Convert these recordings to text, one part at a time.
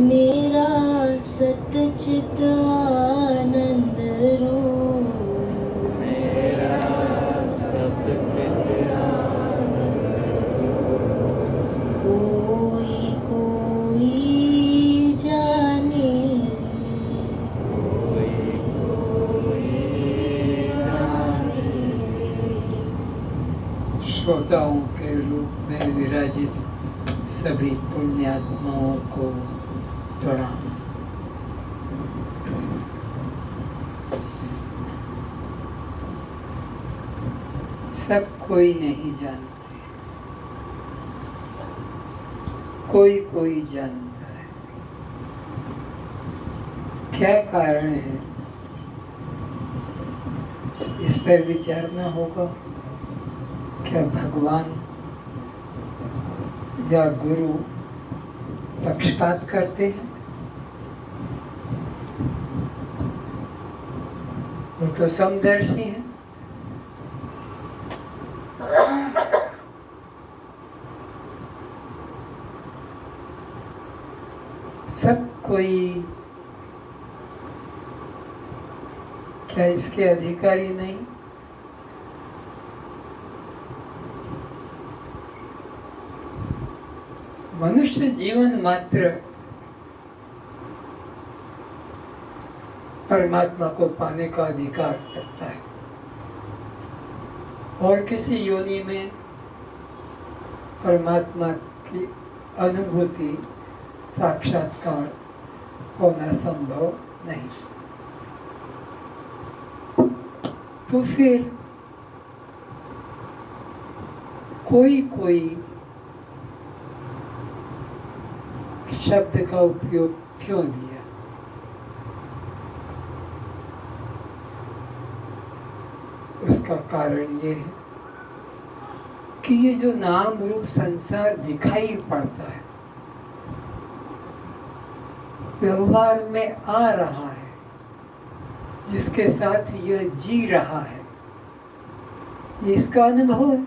मेरा सतचित आनंद रूप, मेरा सतचित कोई कोई जाने, श्रोताओं के रूप में विराजित सभी पुण्यात्माओं को प्रणाम। सब कोई नहीं जानते, कोई कोई जानता है। क्या कारण है, इस पर विचारना होगा। क्या भगवान या गुरु पक्षपात करते हैं? वो तो समदर्शी हैं। सब कोई क्या इसके अधिकारी नहीं? मनुष्य जीवन मात्र परमात्मा को पाने का अधिकार रखता है, और किसी योनि में परमात्मा की अनुभूति साक्षात्कार होना संभव नहीं। तो फिर कोई कोई शब्द का उपयोग क्यों दिया? उसका कारण ये है कि ये जो नाम रूप संसार दिखाई पड़ता है, व्यवहार में आ रहा है, जिसके साथ यह जी रहा है, ये इसका अनुभव है।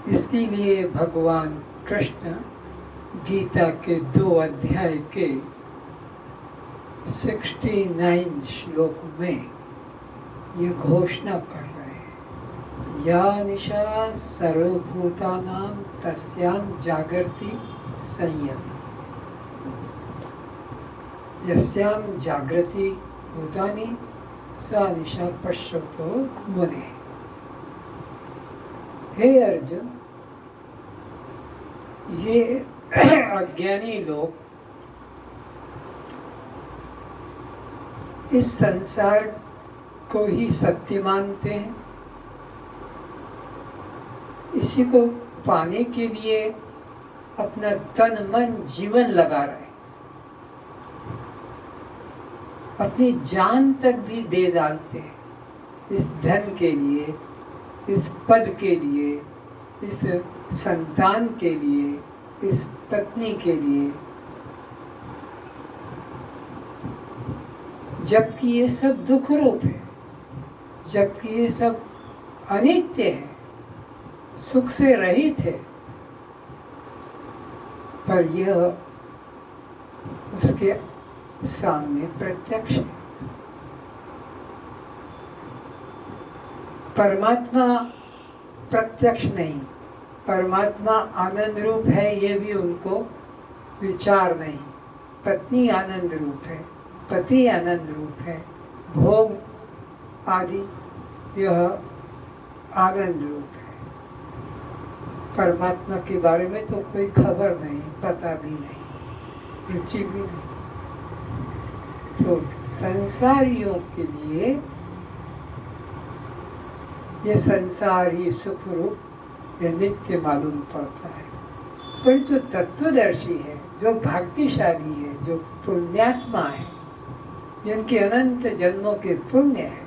इसके लिए भगवान कृष्ण गीता के 2 अध्याय के 69 श्लोक में ये घोषणा कर रहे हैं, या निशा सर्वभूतानां तस्यां जागर्ति संयमी, यस्यां जागृति भूतानि सा निशा पश्यतो मुने। हे अर्जुन, ये अज्ञानी लोग इस संसार को ही सत्य मानते हैं, इसी को पाने के लिए अपना तन मन जीवन लगा रहे हैं, अपनी जान तक भी दे डालते हैं इस धन के लिए, इस पद के लिए, इस संतान के लिए, इस पत्नी के लिए, जबकि ये सब दुख रूप है, जबकि ये सब अनित्य है, सुख से रहित है, पर यह उसके सामने प्रत्यक्ष है। परमात्मा प्रत्यक्ष नहीं, परमात्मा आनंद रूप है, ये भी उनको विचार नहीं। पत्नी आनंद रूप है, पति आनंद रूप है, भोग आदि यह आनंद रूप है। परमात्मा के बारे में तो कोई खबर नहीं, पता भी नहीं, रुचि भी नहीं। तो संसारियों के लिए ये संसार ही सुख रूप, ये नित्य मालूम पड़ता है। पर जो तत्वदर्शी है, जो भाग्यशाली है, जो पुण्यात्मा है, जिनके अनंत जन्मों के पुण्य है,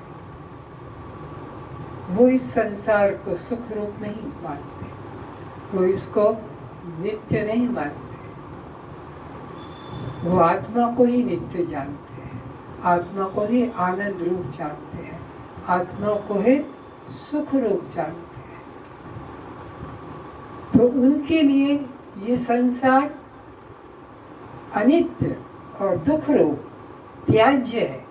वो इस संसार को सुख रूप नहीं मानते, वो इसको नित्य नहीं मानते, वो आत्मा को ही नित्य जानते हैं, आत्मा को ही आनंद रूप जानते हैं, आत्मा को ही सुख रूप जानते हैं। तो उनके लिए ये संसार अनित्य और दुख रूप त्याज्य है।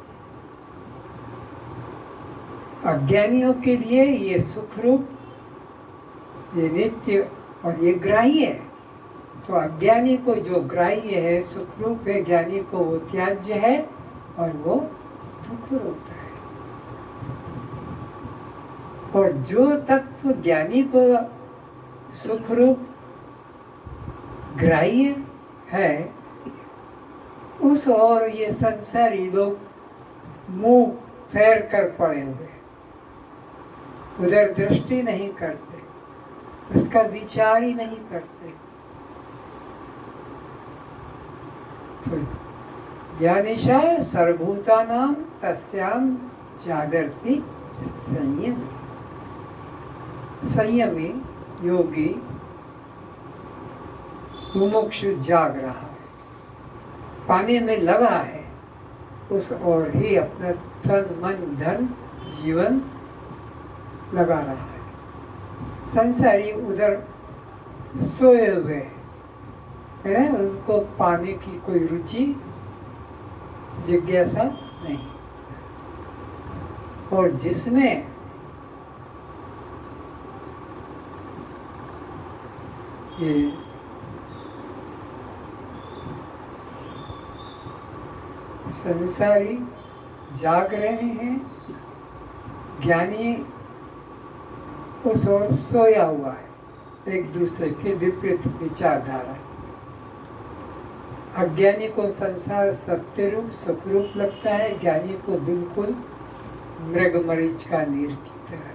अज्ञानियों के लिए ये सुख रूप, ये नित्य और ये ग्राह्य है। तो अज्ञानी को जो ग्राह्य है, सुख रूप है, ज्ञानी को वो त्याज्य है और वो दुख रूप है। और जो तत्व ज्ञानी को सुख रूप ग्राह्य है, उस और ये संसारी लोग मुंह फेर कर पड़े हुए, उधर दृष्टि नहीं करते, उसका विचार ही नहीं करते। या निशा सर्वभूतानां तस्यां जागर्ति संयमी। संयमी योगी मुमुक्षु जाग रहा है, पाने में लगा है, उस ओर ही अपना तन मन धन जीवन लगा रहा है। संसारी उधर सोए हुए है, उनको पाने की कोई रुचि जिज्ञासा नहीं। और जिसमें ये संसारी जाग रहे हैं, ज्ञानी उस ओर सोया हुआ है, एक दूसरे के विपरीत विचारधारा। अज्ञानी को संसार सत्य रूप सुख रूप लगता है, ज्ञानी को बिल्कुल मृग मरीच का नीर की तरह।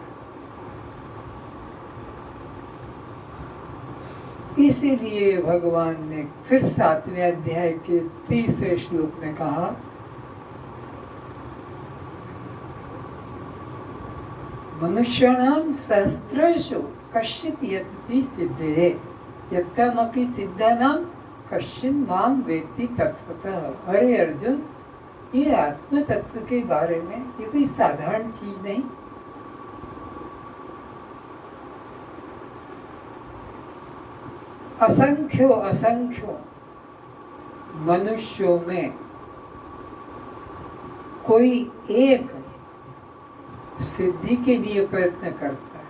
इसीलिए भगवान ने फिर 7वें अध्याय के 30वें श्लोक में कहा, मनुष्याणां सहस्रेषु कश्चित् यतति सिद्धये यत्तमपि सिद्धानां कश्चिन् मां वेत्ति तत्वतः। अरे अर्जुन, ये आत्म तत्व के बारे में ये कोई साधारण चीज नहीं। असंख्यों असंख्यों मनुष्यों में कोई एक सिद्धि के लिए प्रयत्न करता है,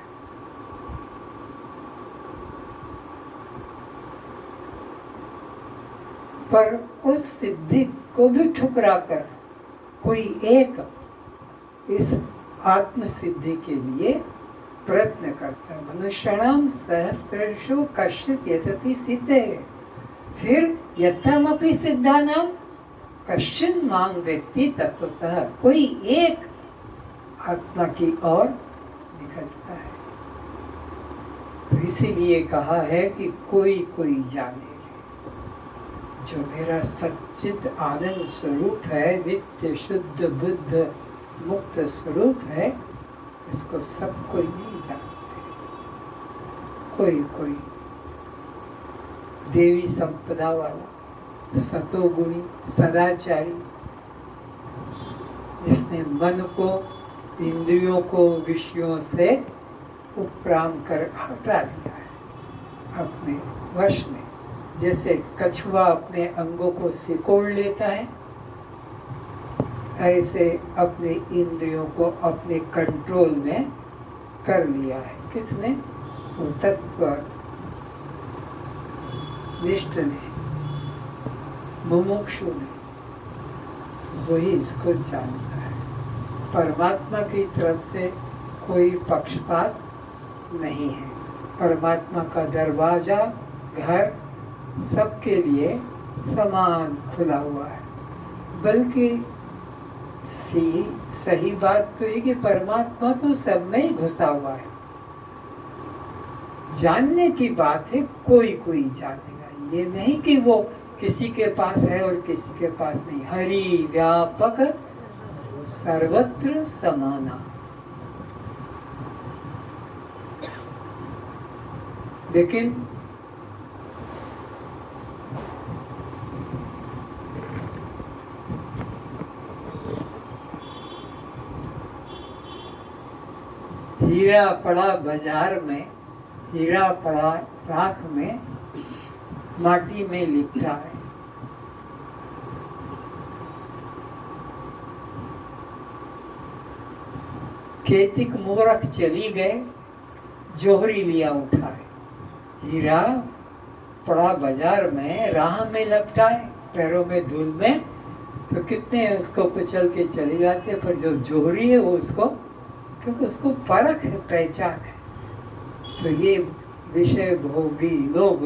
पर उस सिद्धि को भी ठुकराकर कोई एक इस आत्म सिद्धि के लिए प्रयत्न करता है। मनुष्याणां सहस्रेषु कश्चित् यतति सिद्धये, फिर यत्तमपि सिद्धानां कश्चिन् मां वेत्ति तत्वतः। कोई एक आत्मा की ओर निकलता है। तो इसीलिए कहा है कि कोई कोई जाने जो मेरा सच्चित आनंद स्वरूप है, नित्य शुद्ध बुद्ध मुक्त स्वरूप है, इसको सब कोई नहीं जानते। कोई कोई देवी संपदा वाला सतोगुणी सदाचारी, जिसने मन को इंद्रियों को विषयों से उपराम कर हटा दिया है अपने वश में। जैसे कछुआ अपने अंगों को सिकोड़ लेता है, ऐसे अपने इंद्रियों को अपने कंट्रोल में कर लिया है। किसने? वो तत्व निष्ठ ने, मुमुक्षु ने, वही इसको जानता है। परमात्मा की तरफ से कोई पक्षपात नहीं है। परमात्मा का दरवाजा घर सबके लिए समान खुला हुआ है। बल्कि सही बात तो ये कि परमात्मा तो सब में ही घुसा हुआ है। जानने की बात है, कोई कोई जानेगा, ये नहीं कि वो किसी के पास है और किसी के पास नहीं। हरि व्यापक सर्वत्र समाना। लेकिन हीरा पड़ा बाजार में, हीरा पड़ा राख में, माटी में लिपटा है। केतिक मूर्ख चली गए, जोहरी लिया उठाए। हीरा पड़ा बाजार में, राह में लपटाए, पैरों में धूल में, तो कितने उसको कुचल के चले जाते, पर जो जोहरी है वो उसको, क्योंकि उसको परख है, पहचान है। तो ये विषय भोगी लोग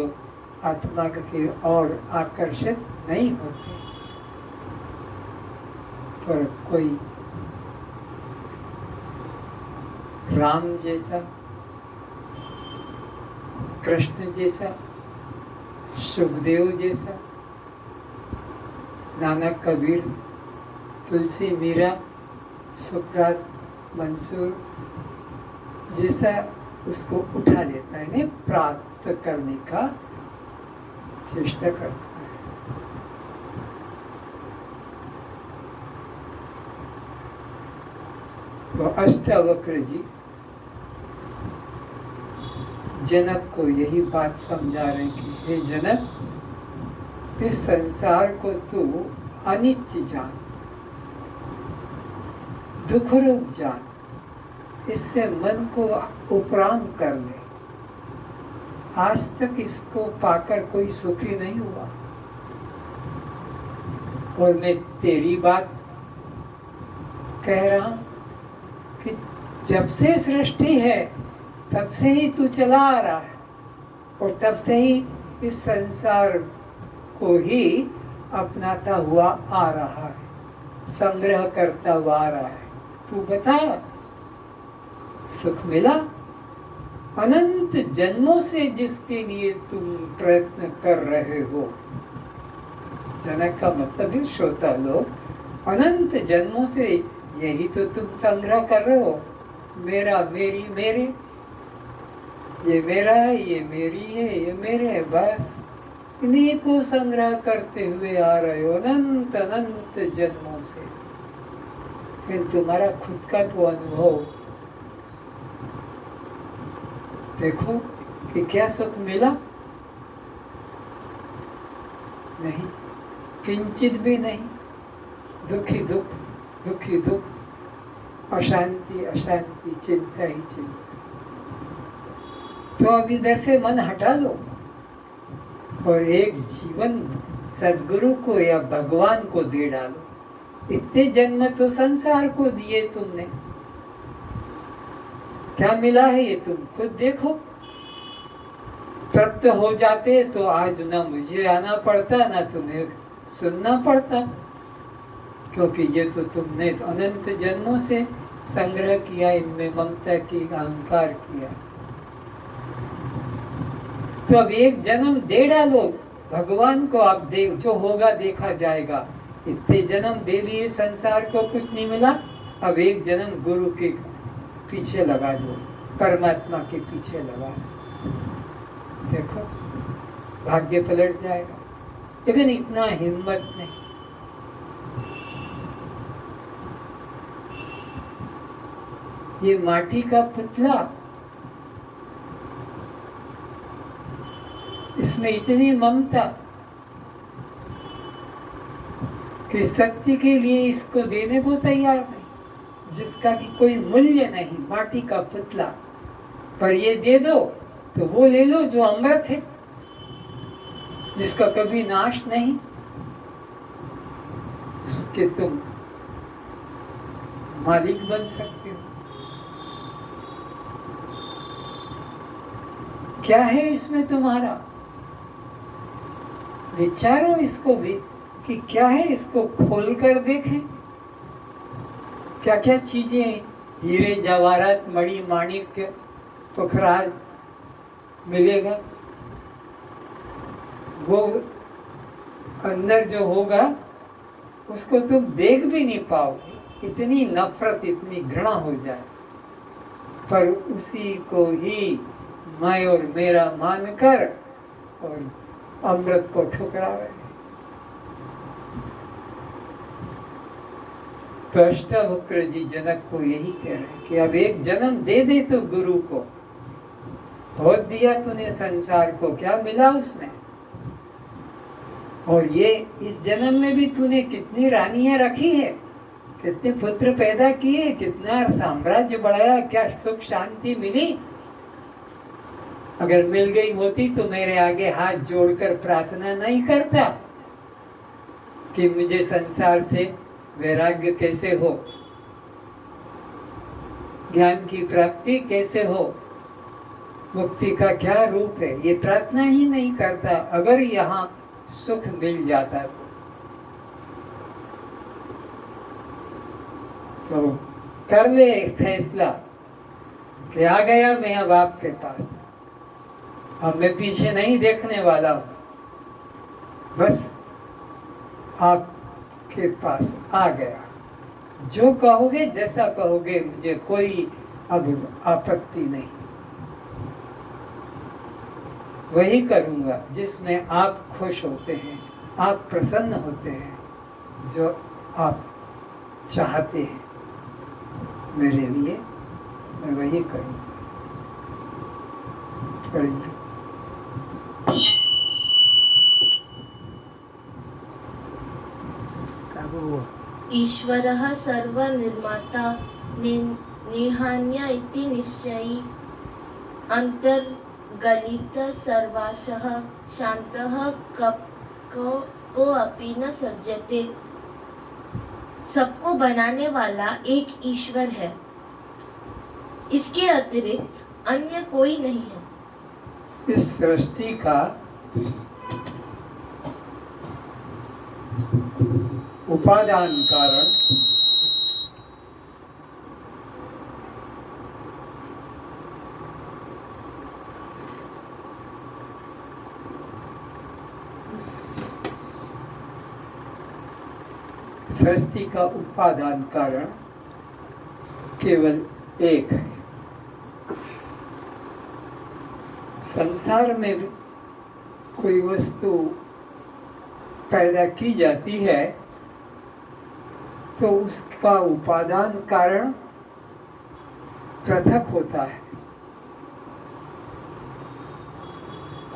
आत्मा के और आकर्षित नहीं होते। पर कोई राम जैसा, कृष्ण जैसा, सुखदेव जैसा, नानक, कबीर, तुलसी, मीरा, सुकरात, मंसूर जैसा उसको उठा लेता है, नहीं प्राप्त करने का चेष्टा करता है। तो अष्टावक्र जी जनक को यही बात समझा रहे कि हे जनक, इस संसार को तू अनित्य जान, दुख रूप जान, इससे मन को उपराम कर ले। आज तक इसको पाकर कोई सुखी नहीं हुआ, और मैं तेरी बात कह रहा हूं कि जब से सृष्टि है तब से ही तू चला आ रहा है, और तब से ही इस संसार को ही अपनाता हुआ आ रहा है, संग्रह करता हुआ आ रहा है। तू बता, सुख मिला? अनंत जन्मों से जिसके लिए तुम प्रयत्न कर रहे हो, जनक का मतलब है श्रोता लोग, अनंत जन्मों से यही तो तुम संग्रह कर रहे हो। मेरा, मेरी, मेरे, ये मेरा है, ये मेरी है, ये मेरे है, बस इन्हीं को संग्रह करते हुए आ रहे हो अनंत अनंत जन्मों से। लेकिन तुम्हारा खुद का तो अनुभव देखो कि क्या सुख मिला? नहीं, किंचित भी नहीं। दुखी दुख, दुखी दुख, अशांति अशांति, चिंता ही चिंता। तो अब इधर से मन हटा लो और एक जीवन सद्गुरु को या भगवान को दे डालो। इतने जन्म तो संसार को दिए तुमने, क्या मिला है ये तुम खुद देखो। तृप्त हो जाते तो आज ना मुझे आना पड़ता ना तुम्हें सुनना पड़ता, क्योंकि ये तो तुमने अनंत जन्मों से संग्रह किया, इनमें ममता की, अहंकार किया। तो अब एक जन्म दे डालो भगवान को, आप देख जो होगा देखा जाएगा। इतने जन्म दे लिए, संसार को कुछ नहीं मिला, अब एक जन्म गुरु के पीछे लगा दो, परमात्मा के पीछे लगा दो, देखो भाग्य पलट जाएगा। लेकिन इतना हिम्मत नहीं। ये माटी का पुतला, इसमें इतनी ममता कि सत्य के लिए इसको देने को तैयार नहीं, जिसका कि कोई मूल्य नहीं, माटी का पुतला। पर ये दे दो तो वो ले लो जो अमृत है, जिसका कभी नाश नहीं, उसके तुम मालिक बन सकते हो। क्या है इसमें तुम्हारा? विचारो इसको भी कि क्या है, इसको खोल कर देखें। क्या क्या चीजें, हीरे जवाहरात, मणि माणिक्य, पुखराज मिलेगा, वो अंदर जो होगा उसको तुम देख भी नहीं पाओगे, इतनी नफरत, इतनी घृणा हो जाए। पर उसी को ही मैं और मेरा मानकर और अमृत को ठुकरा रहे। तो अष्टावक्र जी जनक को यही कह रहे हैं कि अब एक जन्म दे दे तो गुरु को, बहुत दिया तूने संसार को, क्या मिला उसमें? और ये इस जन्म में भी तूने कितनी रानियां रखी है, कितने पुत्र पैदा किए, कितना साम्राज्य बढ़ाया, क्या सुख शांति मिली? अगर मिल गई होती तो मेरे आगे हाथ जोड़कर प्रार्थना नहीं करता कि मुझे संसार से वैराग्य कैसे हो, ज्ञान की प्राप्ति कैसे हो, मुक्ति का क्या रूप है, ये प्रार्थना ही नहीं करता अगर यहाँ सुख मिल जाता तो कर ले फैसला कि आ गया मैं अब आपके पास, अब मैं पीछे नहीं देखने वाला हूं, बस आपके पास आ गया, जो कहोगे जैसा कहोगे मुझे कोई अब आपत्ति नहीं, वही करूंगा जिसमें आप खुश होते हैं, आप प्रसन्न होते हैं, जो आप चाहते हैं मेरे लिए, मैं वही करूंगा। पढ़िए। ईश्वरः सर्वनिर्माता निहान्य इति निश्चयी अंतर्गलित सर्वाशः शान्तः को अपि न सज्जते। सबको बनाने वाला एक ईश्वर है, इसके अतिरिक्त अन्य कोई नहीं है। इस सृष्टि का उपादान कारण सृष्टि का उपादान कारण केवल एक है। संसार में कोई वस्तु पैदा की जाती है तो उसका उपादान कारण पृथक होता है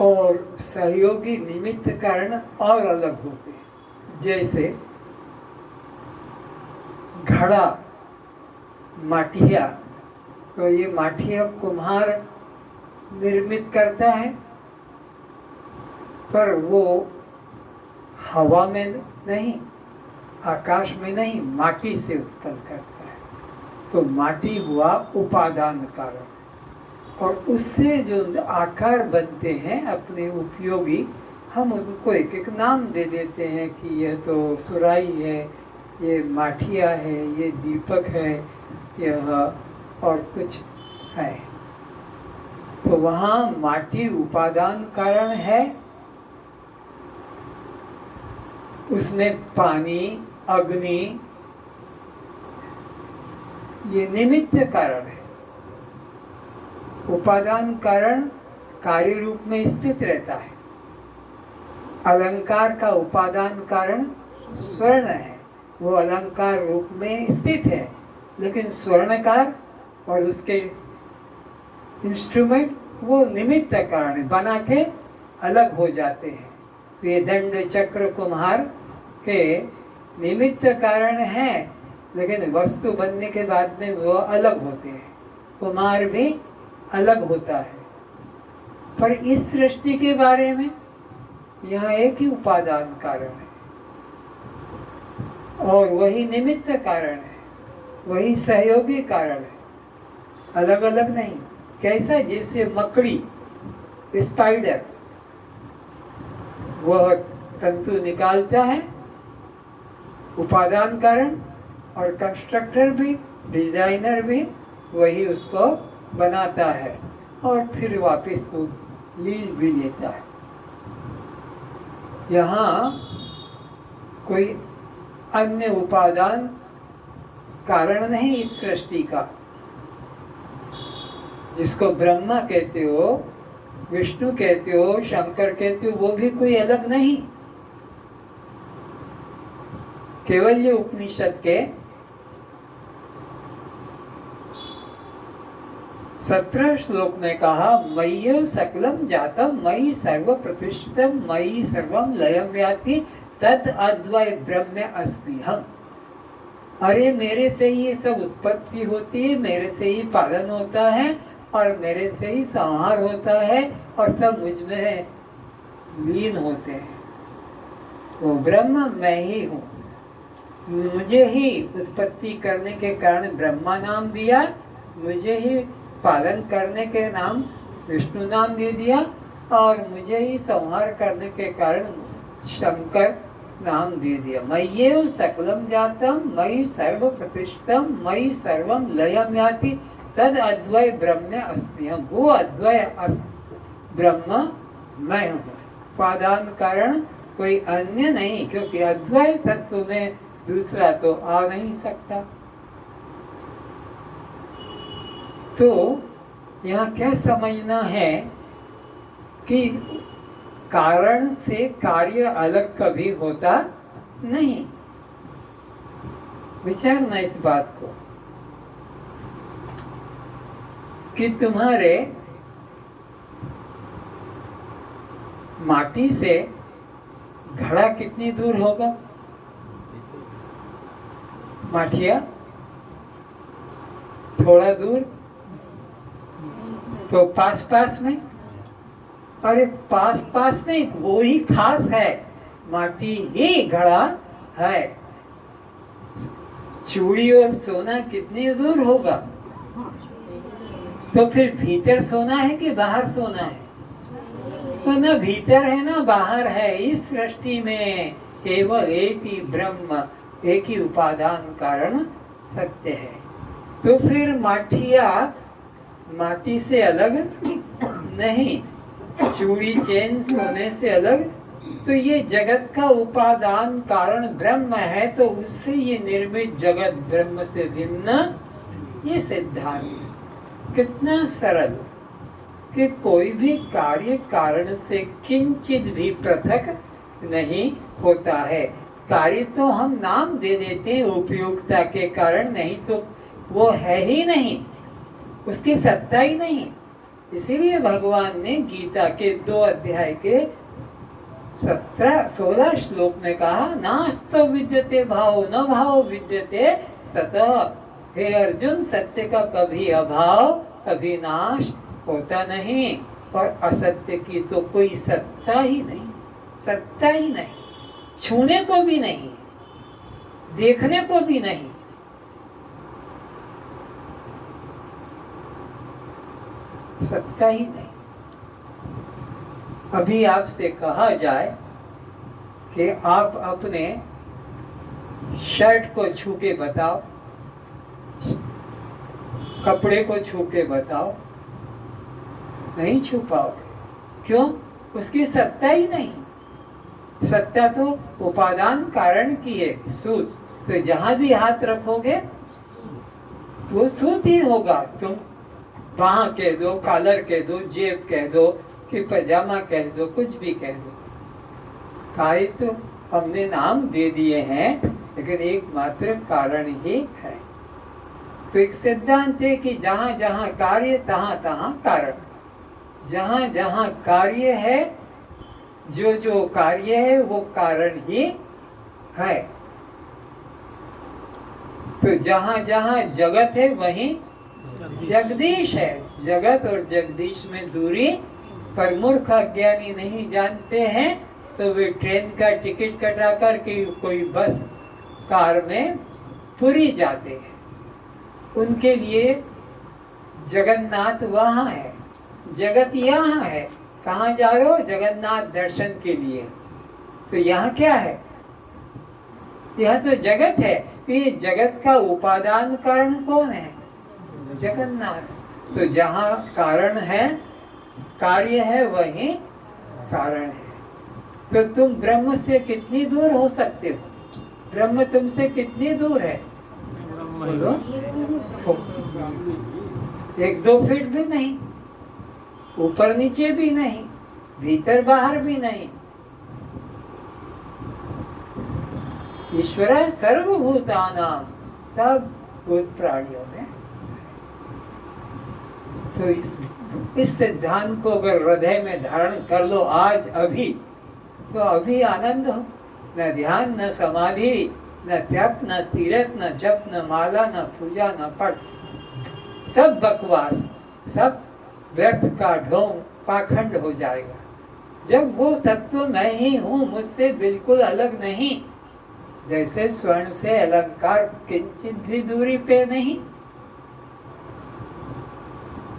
और सहयोगी निमित्त कारण और अलग होते हैं। जैसे घड़ा, माठिया, तो ये माठिया कुम्हार निर्मित करता है, पर वो हवा में नहीं, आकाश में नहीं, माटी से उत्पन्न करता है। तो माटी हुआ उपादान कारण, और उससे जो आकार बनते हैं अपने उपयोगी, हम उनको एक एक नाम दे देते हैं कि यह तो सुराई है, ये माठिया है, ये दीपक है, यह और कुछ है। तो वहाँ माटी उपादान कारण है, उसमें पानी, अग्नि ये निमित्त कारण है। उपादान कारण कार्य रूप में स्थित रहता है। अलंकार का उपादान कारण स्वर्ण है, वो अलंकार रूप में स्थित है, लेकिन स्वर्णकार और उसके इंस्ट्रूमेंट वो निमित्त कारण है, बना के अलग हो जाते हैं। तो ये दंड चक्र कुम्हार के निमित्त कारण है, लेकिन वस्तु बनने के बाद में वो अलग होते हैं। कुम्हार भी अलग होता है। पर इस सृष्टि के बारे में यहाँ एक ही उपादान कारण है और वही निमित्त कारण है, वही सहयोगी कारण है, अलग अलग नहीं। कैसा? जैसे मकड़ी, स्पाइडर, वह तंतु निकालता है, उपादान कारण, और कंस्ट्रक्टर भी, डिजाइनर भी वही उसको बनाता है और फिर वापस वो लील भी लेता है। यहाँ कोई अन्य उपादान कारण नहीं इस सृष्टि का। जिसको ब्रह्मा कहते हो, विष्णु कहते हो, शंकर कहते हो, वो भी कोई अलग नहीं। केवल ये उपनिषद के 17 श्लोक में कहा मय्य सकलम जातम मयि सर्व प्रतिष्ठितम मयि सर्वम लयम याति तद अद्वय ब्रह्म अस्मि हम। अरे मेरे से ही ये सब उत्पत्ति होती है, मेरे से ही पालन होता है और मेरे से ही संहार होता है और सब मुझ में लीन होते हैं। वो ब्रह्म मैं ही हूँ। मुझे ही उत्पत्ति करने के कारण ब्रह्मा नाम दिया, मुझे ही पालन करने के नाम विष्णु नाम दे दिया और मुझे ही संहार करने के कारण शंकर नाम दे दिया। मय्येव सकलम जातम मयि सर्व प्रतिष्ठितम मयि सर्वम लयम याति तद अद्वय ब्रह्म अस्मि हम। वो अद्वय ब्रह्म मैं हूँ, उपादान कारण कोई अन्य नहीं, क्योंकि अद्वय तत्व में दूसरा तो आ नहीं सकता। तो यहाँ क्या समझना है कि कारण से कार्य अलग कभी होता नहीं। विचारना इस बात को कि तुम्हारे माटी से घड़ा कितनी दूर होगा? माठिया थोड़ा दूर, तो पास पास में। अरे पास पास नहीं, वो ही खास है, माटी ही घड़ा है। चूड़ी और सोना कितनी दूर होगा? तो फिर भीतर सोना है कि बाहर सोना है? तो ना भीतर है ना बाहर है। इस सृष्टि में केवल एक ही ब्रह्म, एक ही उपादान कारण सत्य है। तो फिर माठिया माटी से अलग नहीं, चूड़ी चेन सोने से अलग। तो ये जगत का उपादान कारण ब्रह्म है, तो उससे ये निर्मित जगत ब्रह्म से भिन्न। ये सिद्धांत कितना सरल कि कोई भी कार्य कारण से किंचित भी पृथक नहीं होता है। कार्य तो हम नाम दे देते हैं उपयोगिता के कारण, नहीं तो वो है ही नहीं, उसकी सत्ता ही नहीं। इसीलिए भगवान ने गीता के 2 अध्याय के 16 श्लोक में कहा नास्तो विद्यते भाव न भाव विद्यते सतः। हे अर्जुन, सत्य का कभी अभाव कभी नाश होता नहीं, और असत्य की तो कोई सत्ता ही नहीं, सत्ता ही नहीं, छूने को भी नहीं, देखने को भी नहीं। सत्ता ही नहीं। अभी आपसे कहा जाए कि आप अपने शर्ट को छू के बताओ, कपड़े को छू के बताओ, नहीं छू पाओगे। क्यों? उसकी सत्ता ही नहीं। सत्ता तो उपादान कारण की है, सूत। तो जहां भी हाथ रखोगे वो सूत ही होगा। तुम बाह कह दो, कॉलर कह दो, जेब कह दो कि पजामा कह दो, कुछ भी कह दो, कार्य तो हमने नाम दे दिए हैं, लेकिन एकमात्र कारण ही है। तो एक सिद्धांत है कि जहां जहां कार्य तहां तहां कारण। जहां जहां कार्य है, जो जो कार्य है वो कारण ही है। तो जहां जहां जगत है वहीं जगदीश है। जगत और जगदीश में दूरी पर मूर्ख अज्ञानी नहीं जानते हैं, तो वे ट्रेन का टिकट कटा कर के कोई बस कार में पुरी जाते हैं। उनके लिए जगन्नाथ वहाँ है, जगत यहाँ है। कहाँ जा रहे हो? जगन्नाथ दर्शन के लिए। तो यहाँ क्या है? यह तो जगत है। तो ये जगत का उपादान कारण कौन है? जगन्नाथ। तो जहाँ कारण है, कार्य है, वहीं कारण है। तो तुम ब्रह्म से कितनी दूर हो सकते हो? ब्रह्म तुमसे कितनी दूर है? बोलो। 1-2 फीट भी नहीं, ऊपर नीचे भी नहीं, भीतर बाहर भी नहीं। ईश्वर सर्वभूतानां, सब भूत प्राणियों में। तो इस सिद्धांत को अगर हृदय में धारण कर लो आज अभी, तो अभी आनंद हो। न ध्यान, न समाधि, न त्यप, न तीरथ, न जप, न माला, न पूजा, न पठ, सब बकवास, सब व्यर्थ का ढोंग, पाखंड हो जाएगा। जब वो तत्व मैं ही हूँ, मुझसे बिल्कुल अलग नहीं। जैसे स्वर्ण से अलंकार किंचित भी दूरी पे नहीं,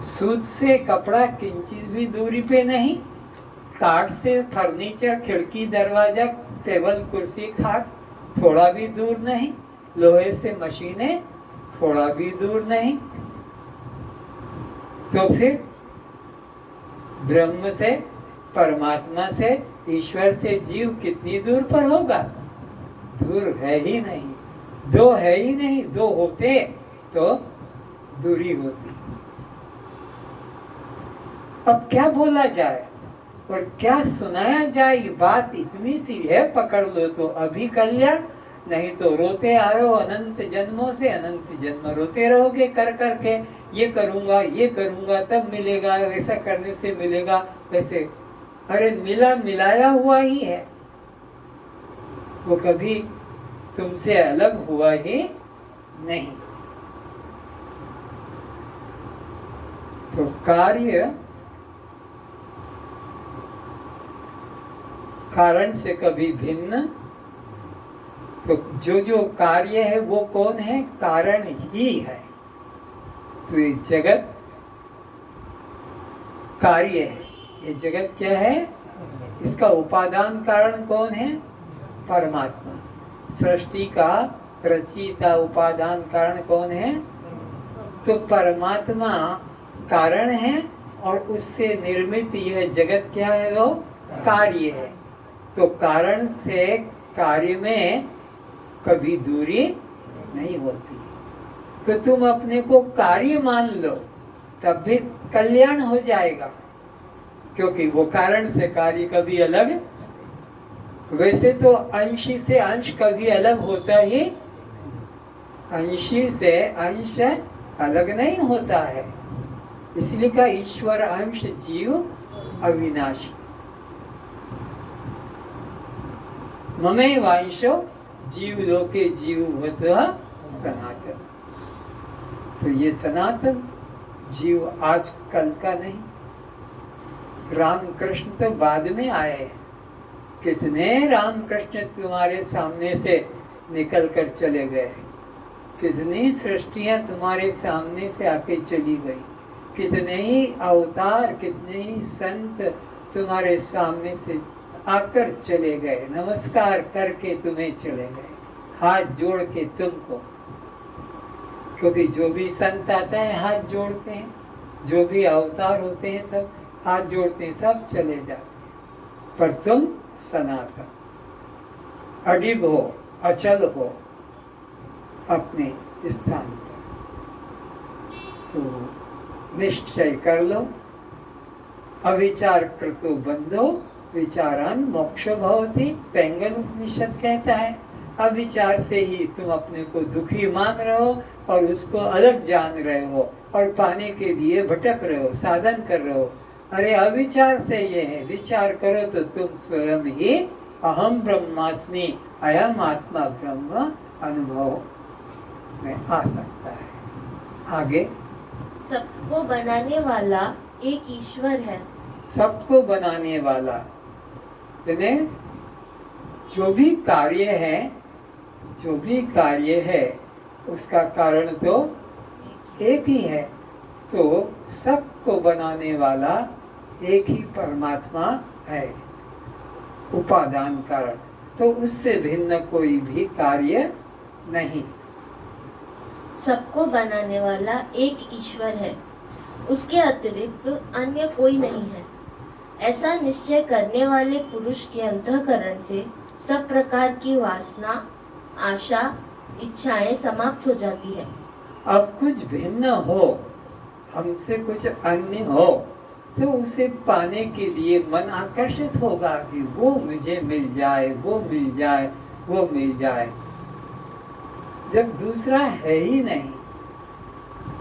सूत से कपड़ा किंचित भी दूरी पे नहीं, काठ से फर्नीचर, खिड़की, दरवाजा, टेबल, कुर्सी, खाट थोड़ा भी दूर नहीं, लोहे से मशीनें थोड़ा भी दूर नहीं। तो फिर ब्रह्म से, परमात्मा से, ईश्वर से जीव कितनी दूर पर होगा? दूर है ही नहीं, दो है ही नहीं। दो होते तो दूरी होती। अब क्या बोला जाए और क्या सुनाया जाए? बात इतनी सी है, पकड़ लो तो अभी कल्याण, नहीं तो रोते आयो अनंत जन्मों से, अनंत जन्म रोते रहोगे कर करके। ये करूंगा तब मिलेगा, ऐसा करने से मिलेगा, वैसे। अरे मिलाया हुआ ही है, वो कभी तुमसे अलग हुआ ही नहीं। तो कार्य कारण से कभी भिन्न, तो जो कार्य है वो कौन है? कारण ही है। तो ये जगत कार्य है, ये जगत क्या है? इसका उपादान कारण कौन है? परमात्मा। सृष्टि का रचयिता उपादान कारण कौन है? तो परमात्मा कारण है और उससे निर्मित यह जगत क्या है? वो कार्य है। तो कारण से कार्य में कभी दूरी नहीं होती। तो तुम अपने को कार्य मान लो, तब भी कल्याण हो जाएगा, क्योंकि वो कारण से कार्य कभी अलग। वैसे तो अंश से अंश कभी अलग होता ही, अंशी से अंश अलग नहीं होता है। इसलिए का ईश्वर अंश जीव अविनाशी। ममे वांशो जीव लोके जीववत सनातन। तो ये सनातन जीव आज कल का नहीं। रामकृष्ण तो बाद में आए। कितने रामकृष्ण तुम्हारे सामने से निकल कर चले गए, कितनी सृष्टियां तुम्हारे सामने से आके चली गई, कितने ही अवतार, कितने ही संत तुम्हारे सामने से आकर चले गए, नमस्कार करके तुम्हें चले गए, हाथ जोड़ के तुमको। क्योंकि जो भी संत आता है हाथ जोड़ते हैं, जो भी अवतार होते हैं सब हाथ जोड़ते हैं, सब चले जाते। पर तुम सनातन, अडिग हो, अचल हो अपने स्थान पर। तो निश्चय कर लो, अविचार कृतो बंधो विचारान मोक्ष भवति। पैंगल उपनिषद कहता है अविचार से ही तुम अपने को दुखी मान रहे हो और उसको अलग जान रहे हो और पाने के लिए भटक रहे हो, साधन कर रहे हो। अरे अविचार से ये है, विचार करो तो तुम स्वयं ही अहम ब्रह्मास्मि, अयम आत्मा ब्रह्म अनुभव में आ सकता है। आगे, सबको बनाने वाला एक ईश्वर है। सबको बनाने वाला, जो भी कार्य है उसका कारण तो एक ही है। तो सबको बनाने वाला एक ही परमात्मा है, उपादान कारण। तो उससे भिन्न कोई भी कार्य नहीं। सबको बनाने वाला एक ईश्वर है, उसके अतिरिक्त अन्य कोई नहीं है। ऐसा निश्चय करने वाले पुरुष के अंतःकरण से सब प्रकार की वासना, आशा, इच्छाएं समाप्त हो जाती है। अब कुछ भिन्न हो, हमसे कुछ अन्य हो, तो उसे पाने के लिए मन आकर्षित होगा कि वो मुझे मिल जाए, वो मिल जाए, वो मिल जाए। जब दूसरा है ही नहीं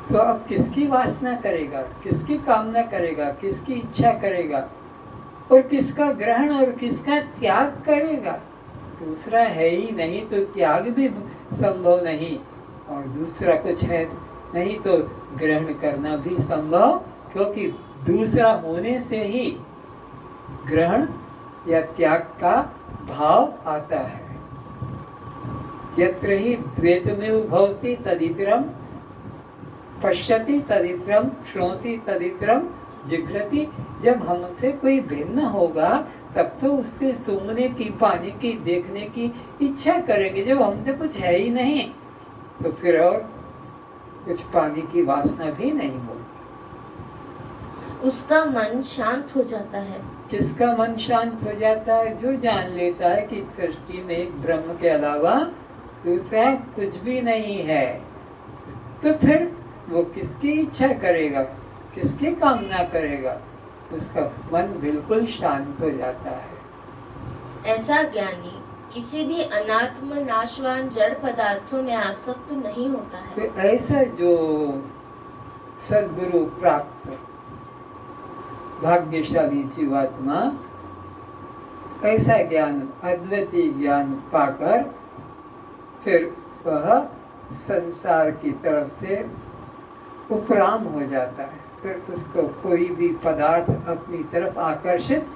तो अब किसकी वासना करेगा, किसकी कामना करेगा, किसकी इच्छा करेगा, और किसका ग्रहण और किसका त्याग करेगा? दूसरा है ही नहीं तो त्याग भी संभव नहीं, और दूसरा कुछ है नहीं तो ग्रहण करना भी संभव, क्योंकि दूसरा होने से ही ग्रहण या त्याग का भाव आता है। यत्र ही द्वैतमेव भवति तदितरम पश्यति तदितरम श्रोति तदितरम जिघ्रति। जब हमसे कोई भिन्न होगा तब तो उसके सूंघने की, पाने की, देखने की इच्छा करेंगे। जब हमसे कुछ है ही नहीं तो फिर और कुछ पाने की वासना भी नहीं होगी। उसका मन शांत हो जाता है। किसका मन शांत हो जाता है? जो जान लेता है कि सृष्टि में एक ब्रह्म के अलावा दूसरा कुछ भी नहीं है। तो फिर वो किसकी इच्छा करेगा, किसकी कामना करेगा? उसका मन बिल्कुल शांत हो जाता है। ऐसा ज्ञानी किसी भी अनात्म नाशवान जड़ पदार्थों में आसक्त नहीं होता है। तो ऐसा जो सद्गुरु प्राप्त भाग्यशाली जीवात्मा ऐसा ज्ञान, अद्वैतीय ज्ञान पाकर फिर वह संसार की तरफ से उपराम हो जाता है। फिर उसको कोई भी पदार्थ अपनी तरफ आकर्षित,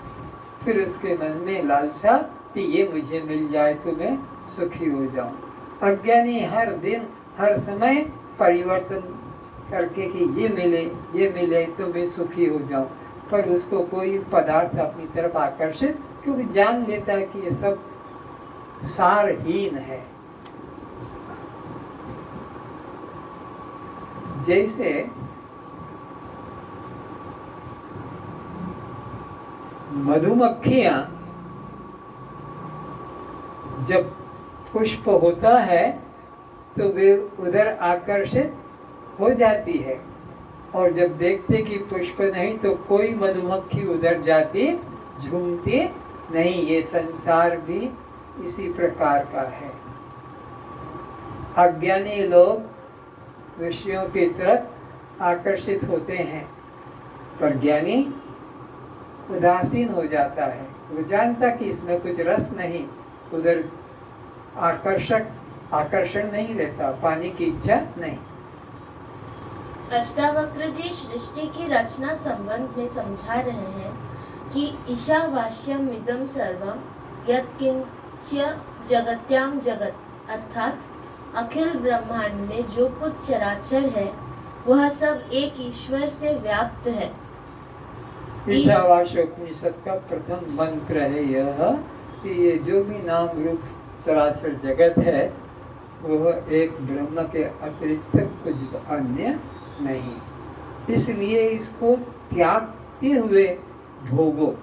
फिर उसके मन में लालसा कि ये मुझे मिल जाए तो मैं सुखी हो जाऊं। अज्ञानी हर दिन हर समय परिवर्तन करके कि ये मिले तो मैं सुखी हो जाऊं, पर उसको कोई पदार्थ अपनी तरफ आकर्षित, क्योंकि जान लेता है कि ये सब सारहीन है। जैसे मधुमक्खियां जब पुष्प होता है तो वे उधर आकर्षित हो जाती है, और जब देखते कि पुष्प नहीं तो कोई मधुमक्खी उधर जाती, झूमती नहीं। ये संसार भी इसी प्रकार का है। अज्ञानी लोग विषयों की तरफ आकर्षित होते हैं, पर ज्ञानी उदासीन हो जाता है। वो जानता कि इसमें कुछ रस नहीं, उधर आकर्षण नहीं रहता, पाने की इच्छा नहीं। अष्टावक्र जी सृष्टि की रचना संबंध में समझा रहे हैं कि ईशावास्यम इदं सर्वम यत्किंच जगत्याम जगत, अर्थात अखिल ब्रह्मांड में जो कुछ चराचर है वह सब एक ईश्वर से व्याप्त है। ईशावास्य उपनिषद का प्रथम मंत्र है यह कि ये जो भी नाम रूप चराचर जगत है वह एक ब्रह्म के अतिरिक्त कुछ अन्य नहीं। इसलिए इसको त्यागते हुए भोगो,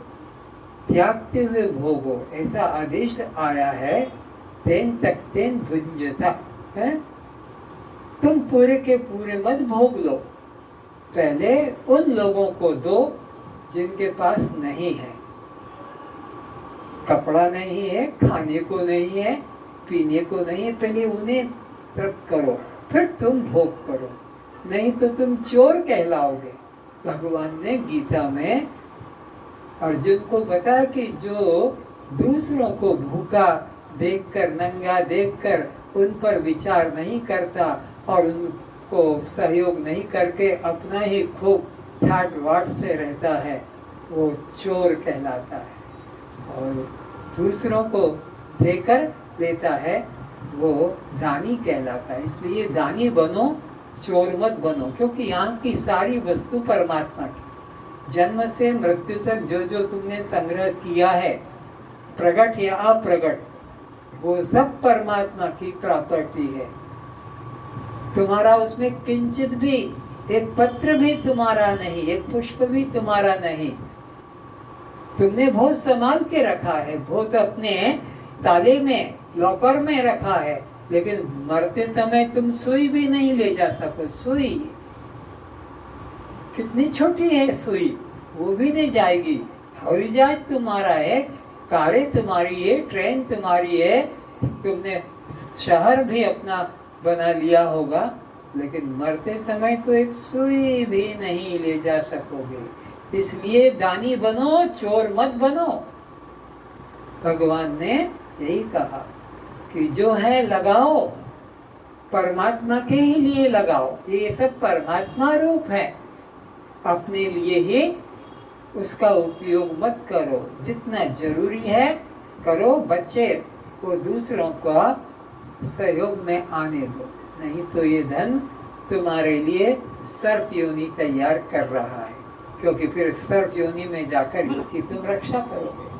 ऐसा आदेश आया है। तेन तक तेन भुंजता है, तुम पूरे के पूरे मत भोग लो, पहले उन लोगों को दो जिनके पास नहीं है, कपड़ा नहीं है, खाने को नहीं है, पीने को नहीं है, पहले उन्हें तृप्त करो, फिर तुम भोग करो, नहीं तो तुम चोर कहलाओगे। भगवान ने गीता में अर्जुन को बताया कि जो दूसरों को भूखा देखकर, नंगा देखकर उन पर विचार नहीं करता और उनको सहयोग नहीं करके अपना ही खूब ठाट वाट से रहता है, वो चोर कहलाता है। और दूसरों को देकर लेता है वो दानी कहलाता है। इसलिए दानी बनो, चोर मत बनो, क्योंकि यहाँ की सारी वस्तु परमात्मा की। जन्म से मृत्यु तक जो जो तुमने संग्रह किया है, प्रकट या अप्रकट, वो सब परमात्मा की प्रॉपर्टी है। तुम्हारा उसमें किंचित भी, एक पत्र भी तुम्हारा नहीं, एक पुष्प भी तुम्हारा नहीं। तुमने बहुत संभाल के रखा है, बहुत अपने ताले में, लॉकर में रखा है, लेकिन मरते समय तुम सुई भी नहीं ले जा सको। सुई कितनी छोटी है, सुई वो भी नहीं जाएगी। हवाई जहाज तुम्हारा है, कारें तुम्हारी है, ट्रेन तुम्हारी है, तुमने शहर भी अपना बना लिया होगा, लेकिन मरते समय तो एक सुई भी नहीं ले जा सकोगे। इसलिए दानी बनो, चोर मत बनो। भगवान ने यही कहा कि जो है लगाओ, परमात्मा के ही लिए लगाओ। ये सब परमात्मा रूप है, अपने लिए ही उसका उपयोग मत करो। जितना जरूरी है करो, बच्चे को दूसरों का सहयोग में आने दो, नहीं तो ये धन तुम्हारे लिए सर्प योनि तैयार कर रहा है, क्योंकि फिर सर्प योनि में जाकर इसकी तुम रक्षा करोगे।